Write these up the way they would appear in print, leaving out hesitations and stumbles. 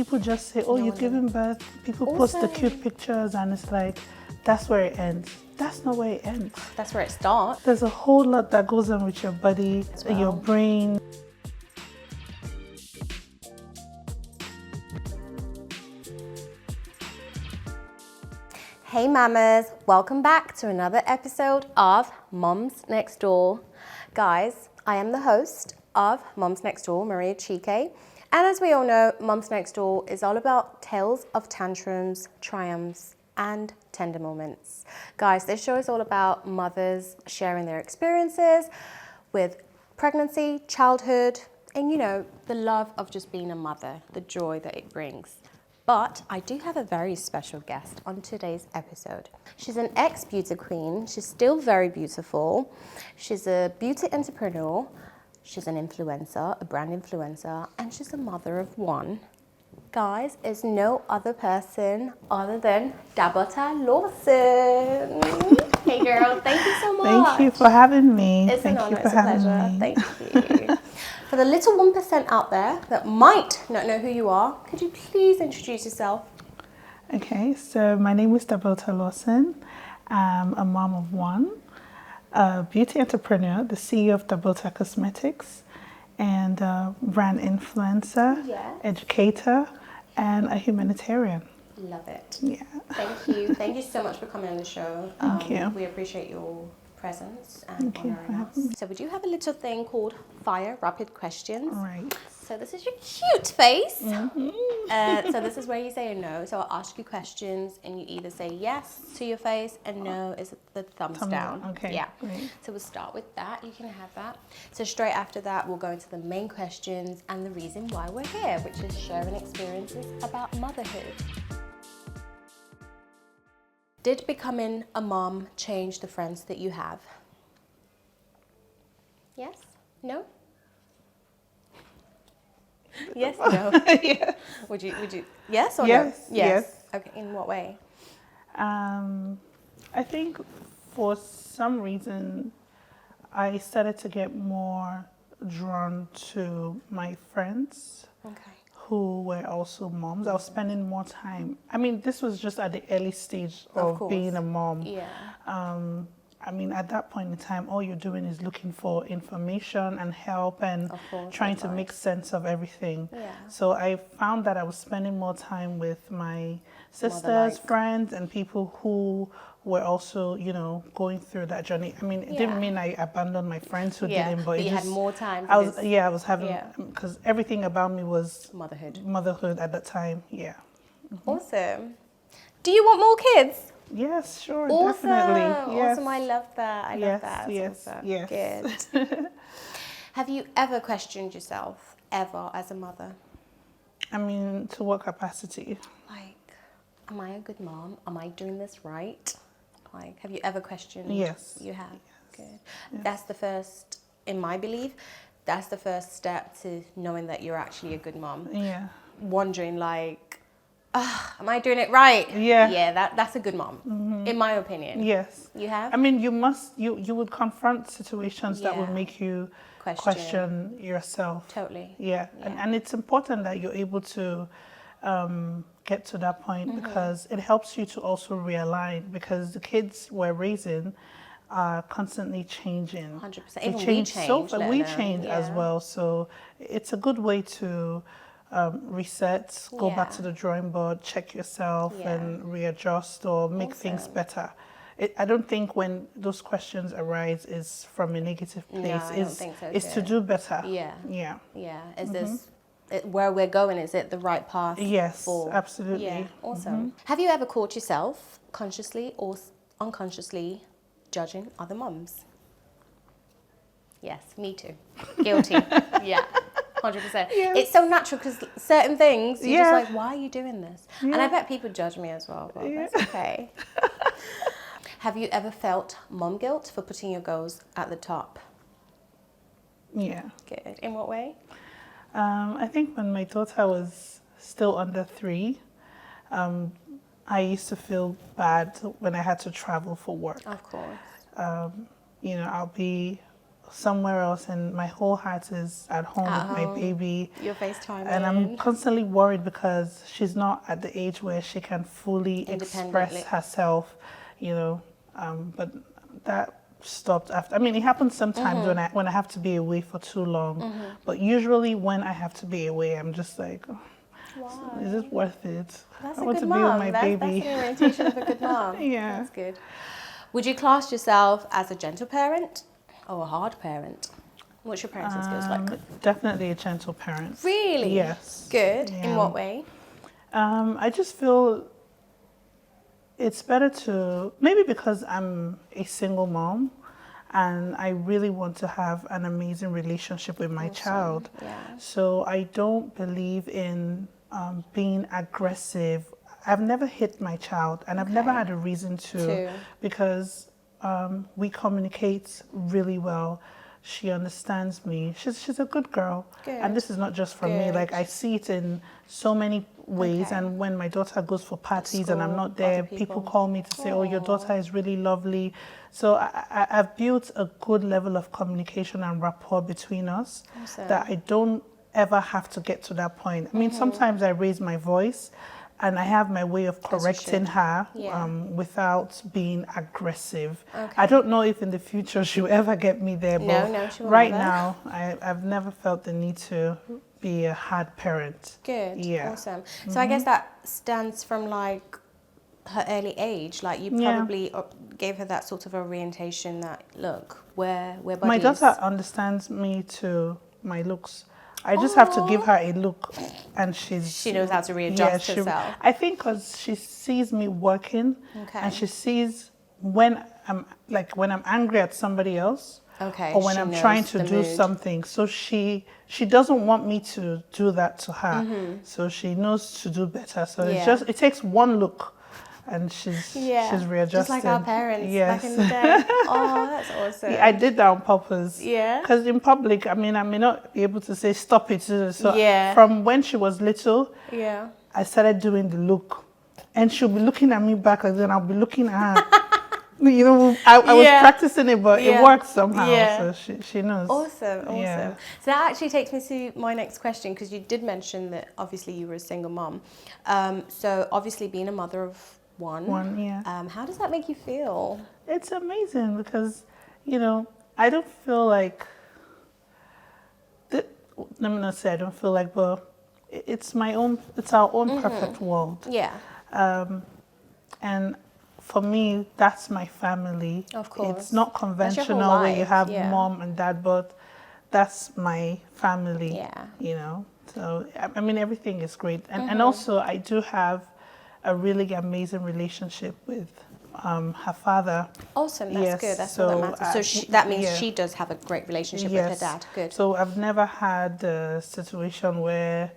people just say, oh, you're giving birth. People post the cute pictures and it's like, that's where it ends. That's not where it ends. That's where it starts. There's a whole lot that goes on with your body, your brain. Hey mamas, welcome back to another episode of Moms Next Door. Guys, I am the host of Moms Next Door, Maria Chique. And as we all know, Moms Next Door is all about tales of tantrums, triumphs, and tender moments. Guys, this show is all about mothers sharing their experiences with pregnancy, childhood, and you know, the love of just being a mother, the joy that it brings. But I do have a very special guest on today's episode. She's an ex-beauty queen. She's still very beautiful. She's a beauty entrepreneur. She's an influencer, a brand influencer, and she's a mother of one. Guys, it's no other person other than Dabota Lawson. Hey girl, thank you so much. Thank you for having me. It's an honor, it's a pleasure. Thank you. For the little 1% out there that might not know who you are, could you please introduce yourself? Okay, so my name is Dabota Lawson. I'm a mom of one, a beauty entrepreneur, the CEO of Dabota Cosmetics, and a brand influencer, educator, and a humanitarian. Love it. Yeah. Thank you. Thank you so much for coming on the show. Thank you. We appreciate your presence and Thank you for honoring us. So we do have a little thing called Fire Rapid Questions. Right. So this is your cute face. Mm-hmm. So this is where you say no. So I'll ask you questions and you either say yes to your face and no is the thumbs down. Okay. Yeah. Great. So we'll start with that. You can have that. So straight after that, we'll go into the main questions and the reason why we're here, which is sharing experiences about motherhood. Did becoming a mom change the friends that you have? Yes? No? Yes, no. Yes. Would you yes or Yes, no? yes. Okay, in what way? I think for some reason I started to get more drawn to my friends. Okay. Who were also moms. I was spending more time. I mean, this was just at the early stage of being a mom. Yeah. I mean, at that point in time, all you're doing is looking for information and help and trying to make sense of everything. Yeah. So I found that I was spending more time with my sisters, friends, and people who were also, you know, going through that journey. I mean, it didn't mean I abandoned my friends who didn't, but you had more time. I was having, because everything about me was motherhood at that time. Yeah. Mm-hmm. Awesome. Do you want more kids? Yes, sure, Awesome. definitely. Yes. Awesome, I love that. I love that. Yes, awesome. yes. Good. Have you ever questioned yourself, ever, as a mother? I mean, to what capacity? Like, am I a good mom? Am I doing this right? Like, have you ever questioned? Yes. You have? Yes. Good. Yes. That's the first, in my belief, that's the first step to knowing that you're actually a good mom. Yeah. Wondering like, am I doing it right? Yeah. Yeah, that's a good mom, in my opinion. Yes. You have? I mean, you would confront situations that would make you question yourself. Totally. Yeah. And it's important that you're able to get to that point because it helps you to also realign because the kids we're raising are constantly changing. 100%. They Even change we change as Yeah. well. So it's a good way to reset, go back to the drawing board, check yourself and readjust or make things better. I don't think when those questions arise is from a negative place. No, I don't think so it's too. to do better. Yeah. Yeah. Yeah. Is this where we're going? Is it the right path? Yes, absolutely. Yeah. Awesome. Have you ever caught yourself consciously or unconsciously judging other mums? Yes, me too. Guilty. Yeah. 100%. Yes. It's so natural because certain things you're just like, why are you doing this? And I bet people judge me as well, but that's okay. Have you ever felt mom guilt for putting your goals at the top? Yeah. Good. In what way? I think when my daughter was still under 3, I used to feel bad when I had to travel for work. Of course. You know, I'll be somewhere else, and my whole heart is at home At with home. my baby. Your FaceTime And I'm constantly worried because she's not at the age where she can fully express herself, you know. But that stopped after. I mean, it happens sometimes when I have to be away for too long. But usually when I have to be away, I'm just like, oh, Wow. is it worth it? That's I a want good to be with mom. my That's baby. an orientation of a good mom. Yeah. That's good. Would you class yourself as a gentle parent or a hard parent? What's your parenting skills like? Definitely a gentle parent. Really? Yes. Good. Yeah. In what way? I just feel it's better to, maybe because I'm a single mom and I really want to have an amazing relationship with my child. Yeah. So I don't believe in being aggressive. I've never hit my child, and I've never had a reason to. Because we communicate really well. She understands me. She's a good girl. Good. And this is not just from me. Like, I see it in so many ways. Okay. And when my daughter goes for parties School, and I'm not there, people call me to say, oh, your daughter is really lovely. So I've built a good level of communication and rapport between us. Awesome. That I don't ever have to get to that point. I mean, sometimes I raise my voice and I have my way of correcting her without being aggressive. Okay. I don't know if in the future she'll ever get me there, but No, she won't right ever. now I've never felt the need to be a hard parent. Good. Yeah. Awesome. So I guess that stands from like her early age. Like you probably gave her that sort of orientation that, look, we're buddies. My daughter understands me to my looks. I just have to give her a look, and she knows how to readjust herself. I think because she sees me working, and she sees when I'm angry at somebody else, or when I'm trying to do something. So she doesn't want me to do that to her. So she knows to do better. So it takes one look. And she's readjusting. Just like our parents back in the day. Oh, that's awesome. I did that on purpose. Yeah. Because in public, I mean, I may not be able to say stop it. So from when she was little, I started doing the look. And she'll be looking at me back, and then I'll be looking at her. You know, I was practicing it, but it worked somehow. So she knows. Awesome. Yeah. So that actually takes me to my next question, because you did mention that obviously you were a single mom. So obviously being a mother of one, how does that make you feel? It's amazing because, you know, I don't feel like, let me not say I don't feel like, but it's our own perfect world. Yeah. And for me, that's my family. Of course. It's not conventional where you have mom and dad, but that's my family. Yeah. You know, so I mean, everything is great. And also I do have a really amazing relationship with her father. Awesome, that's good. That's all that matters. So that means she does have a great relationship with her dad. Good. So I've never had a situation where,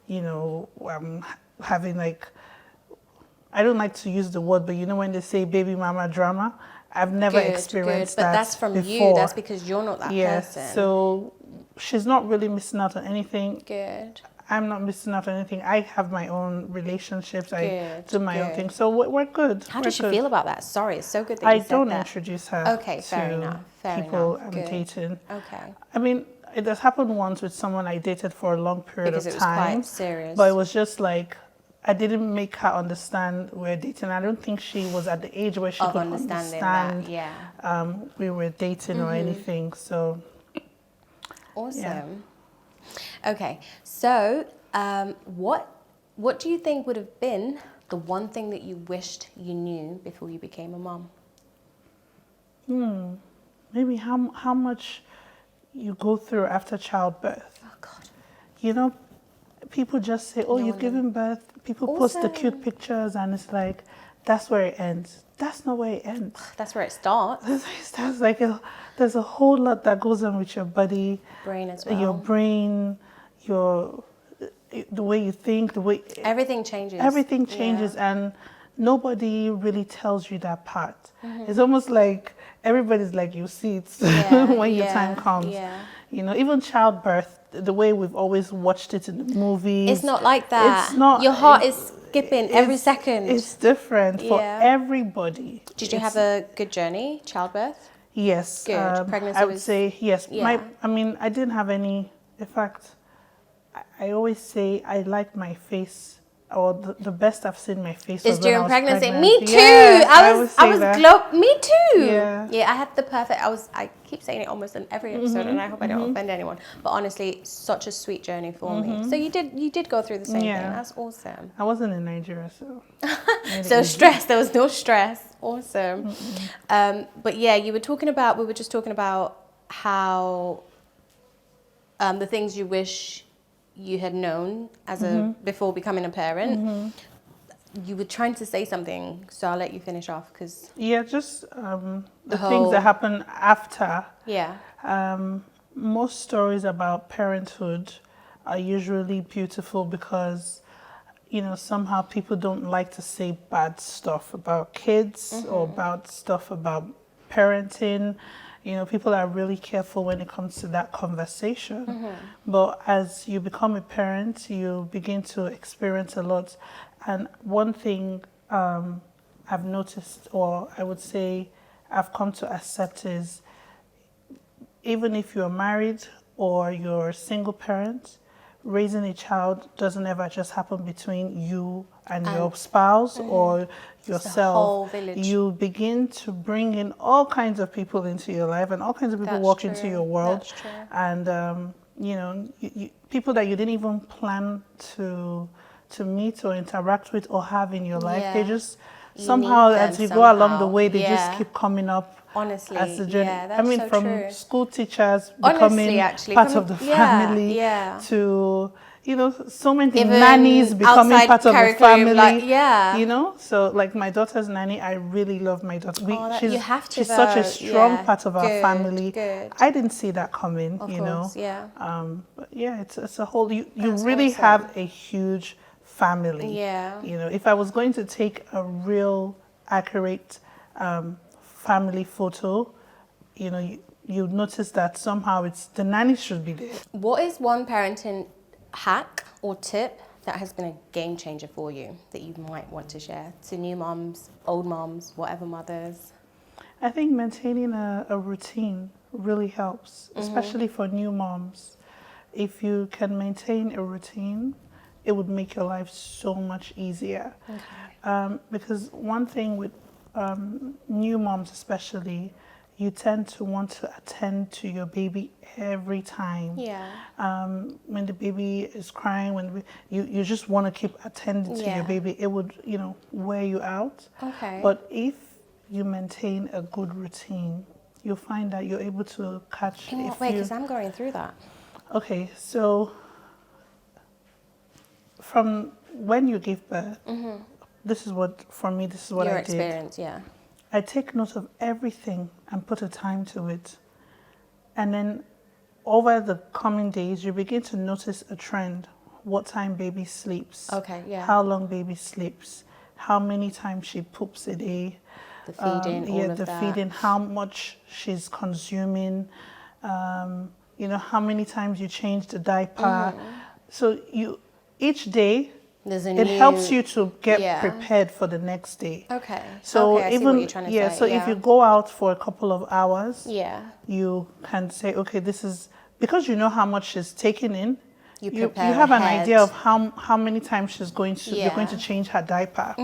you know, I'm having like, I don't like to use the word, but you know when they say baby mama drama, I've never experienced that. But that's from before. You. That's because you're not that person. So she's not really missing out on anything. Good. I'm not missing out on anything. I have my own relationships. I do my own thing. So we're good. How does she feel about that? Sorry, it's so good that you said that. I don't introduce her to people I'm dating. Okay. I mean, it has happened once with someone I dated for a long period of time. Because it was quite serious. But it was just like, I didn't make her understand we're dating. I don't think she was at the age where she could understand that, we were dating or anything. So, awesome. Yeah. Okay, so what do you think would have been the one thing that you wished you knew before you became a mom? Maybe how much you go through after childbirth. Oh God. You know, people just say, "Oh, you've given birth." People post the cute pictures, and it's like, that's where it ends. That's not where it ends. That's where it starts. That's like there's a whole lot that goes on with your body, brain as well. Your brain, the way you think, the way everything changes. Everything changes, and nobody really tells you that part. It's almost like everybody's like, you see it when your time comes. Yeah. You know, even childbirth, the way we've always watched it in the movies. It's not like that. It's not. Your heart is skipping every second. It's different for everybody. Did you have a good journey, childbirth? Yes. Good. Pregnancy I would was, say yes. yeah. I mean, I didn't have any. In fact, I always say I like my face, or the best I've seen my face Is was when I during was pregnancy. pregnant. Me too. Yeah, I always was say that. me too. Yeah. Yeah, I had the perfect. I keep saying it almost in every episode, and I hope I don't offend anyone. But honestly, such a sweet journey for me. So you did go through the same thing. Yeah. That's awesome. I wasn't in Nigeria, so. made it So easy. stress. There was no stress. Awesome. But yeah, we were just talking about how the things you wish you had known as before becoming a parent. You were trying to say something, so I'll let you finish off because Yeah, just the whole- things that happen after. yeah, Most stories about parenthood are usually beautiful because, somehow people don't like to say bad stuff about kids or about stuff about parenting. People are really careful when it comes to that conversation. But as you become a parent, you begin to experience a lot. And one thing I've noticed, or I would say I've come to accept, is even if you're married or you're a single parent, raising a child doesn't ever just happen between you and your spouse or yourself. whole village. You begin to bring in all kinds of people into your life, and all kinds of people That's walk true. into your world. That's true. And people that you didn't even plan to meet or interact with or have in your life, they Yeah. just You somehow, meet them as you go along the somehow. way, they Yeah. just keep coming up. Honestly, As the journey. yeah, that's so from true. school teachers Honestly, becoming actually, part from- of the yeah, family yeah. to so many things. Even Nannies becoming outside part of the curriculum, family. like, yeah. So like my daughter's nanny, I really love my daughter. You have to, she's such a though. strong Yeah. part of our Good, family. good. I didn't see that coming. Of course, yeah. But yeah, it's a whole. You That's really awesome. have a huge family. Yeah. If I was going to take a real accurate family photo, you'd notice that somehow the nanny should be there. What is one parenting hack or tip that has been a game changer for you that you might want to share to new moms, old moms, whatever mothers? I think maintaining a routine really helps, especially for new moms. If you can maintain a routine, it would make your life so much easier. Okay. Because one thing with new moms especially, you tend to want to attend to your baby every time. Yeah. When the baby is crying, you just want to keep attending to Yeah. your baby, it would, wear you out. Okay. But if you maintain a good routine, you'll find that you're able to catch In what way? Because I'm going through that. Okay, so from when you give birth, this is what Your I did. experience, yeah. I take note of everything and put a time to it. And then over the coming days, you begin to notice a trend. What time baby sleeps. Okay, yeah. How long baby sleeps. How many times she poops a day. The feeding, all of the that. feeding, how much she's consuming. How many times you change the diaper. So each day, it helps you to get prepared for the next day. Okay. So I see what you're trying to say. so if you go out for a couple of hours, Yeah. you can say, okay, this is because you know how much she's taking in. You You prepare have an ahead. idea of how many times you're going to Yeah. change her diaper.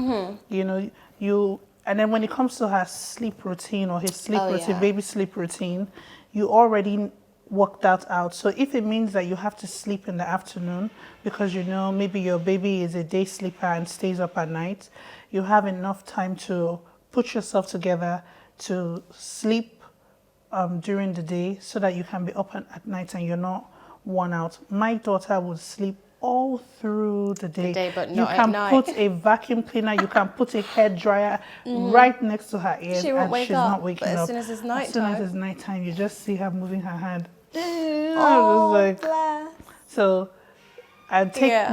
And then when it comes to her sleep routine or his sleep routine, yeah. baby sleep routine, you already worked that out. So if it means that you have to sleep in the afternoon because maybe your baby is a day sleeper and stays up at night, you have enough time to put yourself together to sleep during the day so that you can be up at night and you're not worn out. My daughter would sleep all through the day. But you not can at night. put a vacuum cleaner, you can put a hair dryer right next to her ears, She won't and wake she's up, not waking but up. as soon as it's As soon as nighttime. it's nighttime, you just see her moving her hand. Oh, like, bless. So I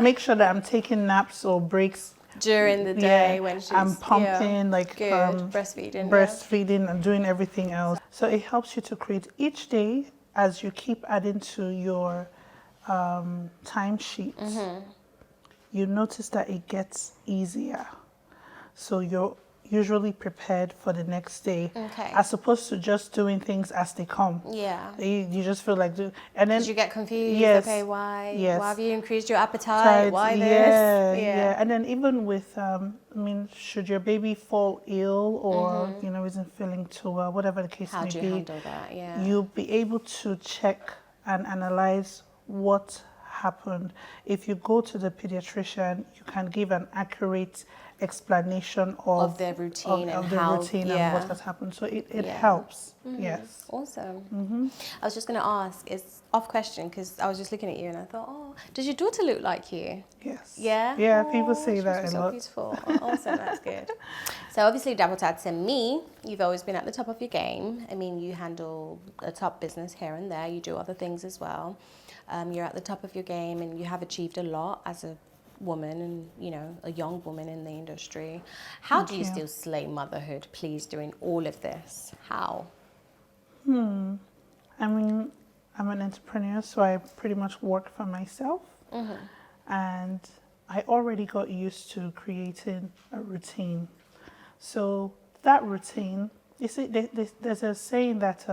make sure that I'm taking naps or breaks During the day when she's I'm pumping, good. Breastfeeding. breastfeeding and doing everything else. So it helps you to create each day as you keep adding to your timesheet. You notice that it gets easier. So usually prepared for the next day, Okay. as opposed to just doing things as they come. Yeah. You just feel like, and then Did you get confused? yes, Okay, why? yes. Why have you increased your appetite? Tried, Why this? yeah. And then even with, should your baby fall ill or, isn't feeling too well, whatever the case How may do you be, handle that? Yeah. you'll be able to check and analyze what happened. If you go to the pediatrician, you can give an accurate explanation Of their routine and how, and what has happened. So it Yeah. helps. Yes. Awesome. I was just going to ask, it's off question because I was just looking at you and I thought, oh, does your daughter look like you? Yes. Yeah? Yeah, Oh, people say she that must a be so lot. beautiful. Oh, awesome, that's good. So obviously, Dabota to me, you've always been at the top of your game. I mean, you handle a top business here and there. You do other things as well. You're at the top of your game and you have achieved a lot as a woman and, a young woman in the industry. How do you still slay motherhood, please, doing all of this? How? I mean, I'm an entrepreneur, so I pretty much work for myself. And I already got used to creating a routine. So that routine, you see, there's a saying that,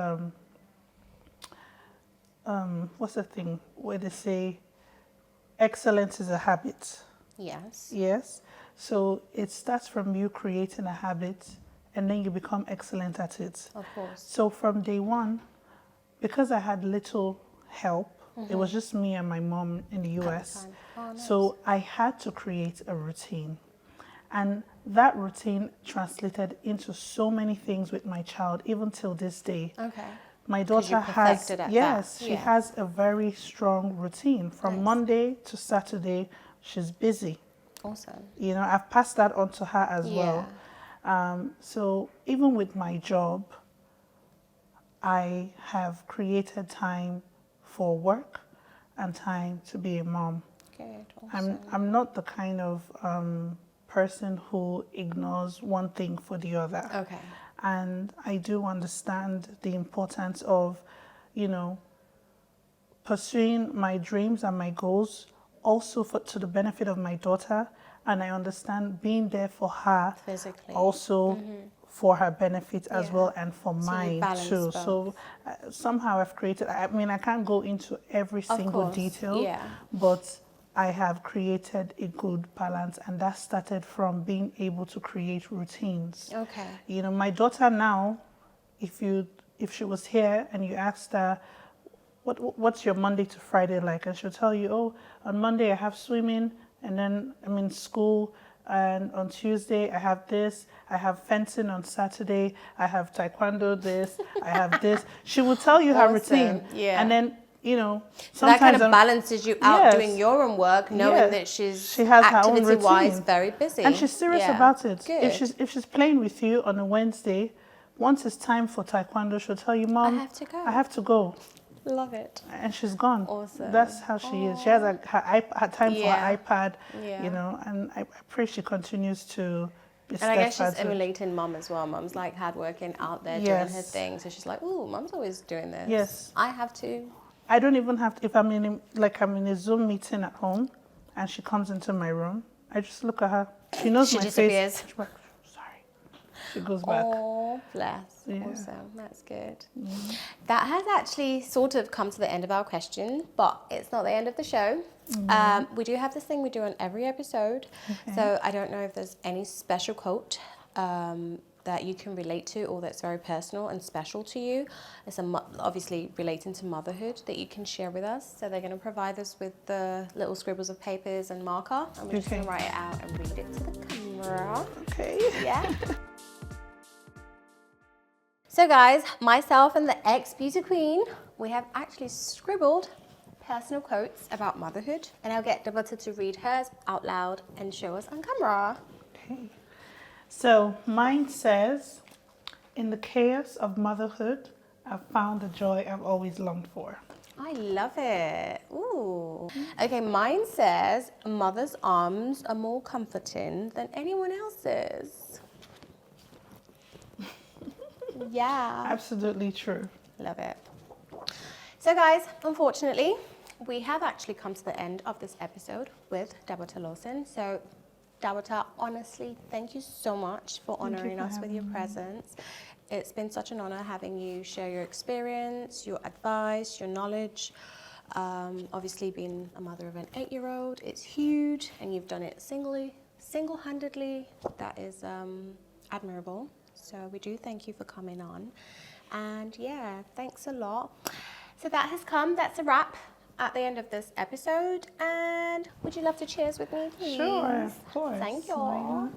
what's the thing where they say, excellence is a habit. Yes. Yes. So it starts from you creating a habit and then you become excellent at it. Of course. So from day one, because I had little help, it was just me and my mom in the US. Oh, nice. So I had to create a routine. And that routine translated into so many things with my child, even till this day. Okay. My daughter has, she Yeah. has a very strong routine. From Nice. Monday to Saturday, she's busy. Awesome. I've passed that on to her as Yeah. well. So even with my job, I have created time for work and time to be a mom. Good. Awesome. I'm not the kind of person who ignores one thing for the other. Okay. And I do understand the importance of, pursuing my dreams and my goals also to the benefit of my daughter. And I understand being there for her Physically. also for her benefit as Yeah. well and for So you mine balance too. both. So somehow I've created, I can't go into every single course, detail, yeah. but I have created a good balance, and that started from being able to create routines. Okay. My daughter now, if she was here and you asked her, what's your Monday to Friday like? And she'll tell you, oh, on Monday I have swimming, and then I'm in school, and on Tuesday I have this, I have fencing on Saturday, I have taekwondo this, I have this. She will tell you her routine. Yeah. And then, So sometimes that kind of balances you out Yes. doing your own work, knowing that she has her own activity-wise routine. very busy. And she's serious Yeah. about it. Good. If she's playing with you on a Wednesday, once it's time for taekwondo, she'll tell you, Mom, I have to go. I have to go. Love it. And she's gone. Awesome. That's how she is. She has her time for her iPad, Yeah. and I pray she continues to be And I guess she's steadfast with- emulating mom as well. Mom's like hardworking out there doing her Yes. thing. So she's like, oh, mom's always doing this. Yes. I have to. I don't even have to, if I'm in a Zoom meeting at home and she comes into my room, I just look at her. She knows She my disappears. face. She's like, sorry. She goes back. Oh, bless. Yeah. Awesome. That's good. That has actually sort of come to the end of our question, but it's not the end of the show. We do have this thing we do on every episode. Okay. So I don't know if there's any special quote that you can relate to or that's very personal and special to you. It's obviously relating to motherhood that you can share with us. So they're going to provide us with the little scribbles of papers and marker. And we're just going to write it out and read it to the camera. Okay. Yeah. So guys, myself and the ex-beauty queen, we have actually scribbled personal quotes about motherhood, and I'll get Dabota to read hers out loud and show us on camera. Okay. So mine says, in the chaos of motherhood, I've found the joy I've always longed for. I love it. Ooh. Okay, mine says, a mother's arms are more comforting than anyone else's. Yeah. Absolutely true. Love it. So guys, unfortunately, we have actually come to the end of this episode with Dabota Lawson. So Dabota, honestly, thank you so much for Thank you honouring for us with your having me. presence. It's been such an honour having you share your experience, your advice, your knowledge. Obviously, being a mother of an 8-year-old, it's huge, and you've done it single-handedly. That is admirable. So we do thank you for coming on. And yeah, thanks a lot. So that's a wrap at the end of this episode. And would you love to cheers with me, please? Sure, of course. Thank you Why all. not?